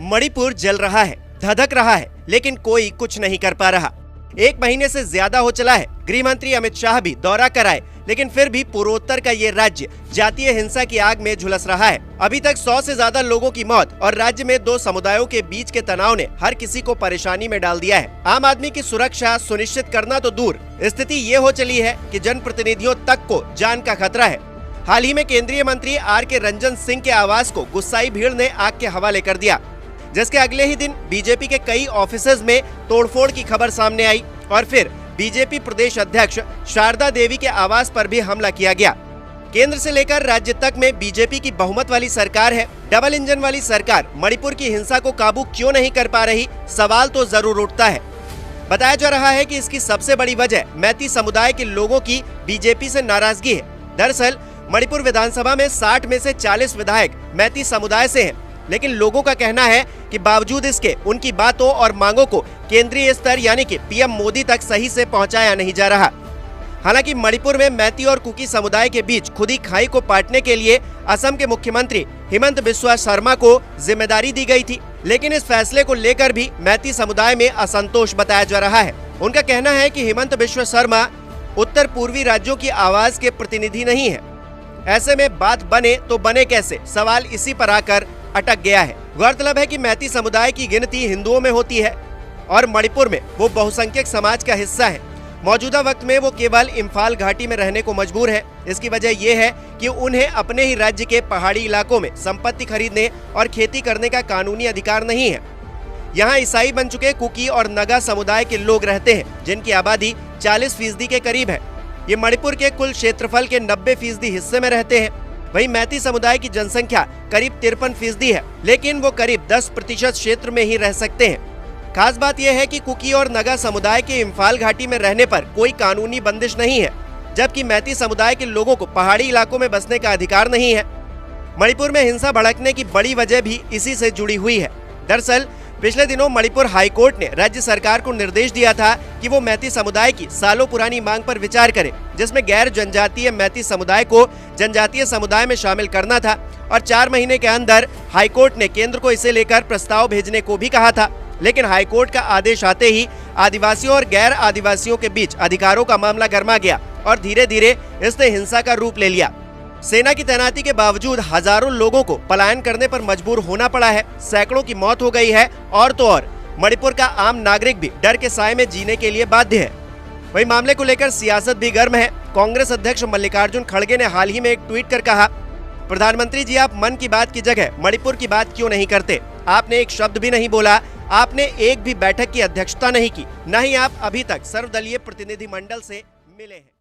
मणिपुर जल रहा है, धधक रहा है, लेकिन कोई कुछ नहीं कर पा रहा। 1 महीने से ज्यादा हो चला है। गृह मंत्री अमित शाह भी दौरा कराए, लेकिन फिर भी पूर्वोत्तर का ये राज्य जातीय हिंसा की आग में झुलस रहा है। अभी तक 100 से ज्यादा लोगों की मौत और राज्य में 2 समुदायों के बीच के तनाव ने हर किसी को परेशानी में डाल दिया है। आम आदमी की सुरक्षा सुनिश्चित करना तो दूर, स्थिति ये हो चली है कि जनप्रतिनिधियों तक को जान का खतरा है। हाल ही में केंद्रीय मंत्री आर.के. रंजन सिंह के आवास को गुस्साई भीड़ ने आग के हवाले कर दिया, जिसके अगले ही दिन बीजेपी के कई ऑफिसेज में तोड़फोड़ की खबर सामने आई और फिर बीजेपी प्रदेश अध्यक्ष शारदा देवी के आवास पर भी हमला किया गया। केंद्र से लेकर राज्य तक में बीजेपी की बहुमत वाली सरकार है। डबल इंजन वाली सरकार मणिपुर की हिंसा को काबू क्यों नहीं कर पा रही, सवाल तो जरूर उठता है। बताया जा रहा है कि इसकी सबसे बड़ी वजह मैती समुदाय के लोगों की बीजेपी से नाराजगी है। दरअसल मणिपुर विधानसभा में 60 में से 40 विधायक मैती समुदाय से हैं, लेकिन लोगों का कहना है कि बावजूद इसके उनकी बातों और मांगों को केंद्रीय स्तर यानी कि पीएम मोदी तक सही से पहुंचाया नहीं जा रहा। हालांकि मणिपुर में मैती और कुकी समुदाय के बीच खुदी खाई को पाटने के लिए असम के मुख्यमंत्री हिमंत बिस्वा शर्मा को जिम्मेदारी दी गई थी, लेकिन इस फैसले को लेकर भी मैती समुदाय में असंतोष बताया जा रहा है। उनका कहना है कि हिमंत बिस्वा शर्मा उत्तर पूर्वी राज्यों की आवाज के प्रतिनिधि नहीं है। ऐसे में बात बने तो बने कैसे, सवाल इसी पर आकर अटक गया है। गौरतलब है कि मैती समुदाय की गिनती हिंदुओं में होती है और मणिपुर में वो बहुसंख्यक समाज का हिस्सा है। मौजूदा वक्त में वो केवल इम्फाल घाटी में रहने को मजबूर है। इसकी वजह ये है कि उन्हें अपने ही राज्य के पहाड़ी इलाकों में संपत्ति खरीदने और खेती करने का कानूनी अधिकार नहीं है। यहाँ ईसाई बन चुके कुकी और नगा समुदाय के लोग रहते हैं, जिनकी आबादी 40% के करीब है। ये मणिपुर के कुल क्षेत्रफल के 90% हिस्से में रहते हैं। वहीं मैती समुदाय की जनसंख्या करीब 53% है, लेकिन वो करीब 10% क्षेत्र में ही रह सकते हैं। खास बात यह है कि कुकी और नगा समुदाय के इम्फाल घाटी में रहने पर कोई कानूनी बंदिश नहीं है, जबकि मैती समुदाय के लोगों को पहाड़ी इलाकों में बसने का अधिकार नहीं है। मणिपुर में हिंसा भड़कने की बड़ी वजह भी इसी से जुड़ी हुई है। दरअसल पिछले दिनों मणिपुर हाईकोर्ट ने राज्य सरकार को निर्देश दिया था कि वो मैती समुदाय की सालों पुरानी मांग पर विचार करे, जिसमें गैर जनजातीय मैती समुदाय को जनजातीय समुदाय में शामिल करना था और 4 महीने के अंदर हाईकोर्ट ने केंद्र को इसे लेकर प्रस्ताव भेजने को भी कहा था। लेकिन हाईकोर्ट का आदेश आते ही आदिवासियों और गैर आदिवासियों के बीच अधिकारों का मामला गर्मा गया और धीरे धीरे इसने हिंसा का रूप ले लिया। सेना की तैनाती के बावजूद हजारों लोगों को पलायन करने पर मजबूर होना पड़ा है। सैकड़ों की मौत हो गई है और तो और मणिपुर का आम नागरिक भी डर के साए में जीने के लिए बाध्य है। वही मामले को लेकर सियासत भी गर्म है। कांग्रेस अध्यक्ष मल्लिकार्जुन खड़गे ने हाल ही में एक ट्वीट कर कहा, प्रधानमंत्री जी, आप मन की बात की जगह मणिपुर की बात क्यों नहीं करते? आपने एक शब्द भी नहीं बोला, आपने एक भी बैठक की अध्यक्षता नहीं की, न ही आप अभी तक सर्वदलीय प्रतिनिधिमंडल से मिले हैं।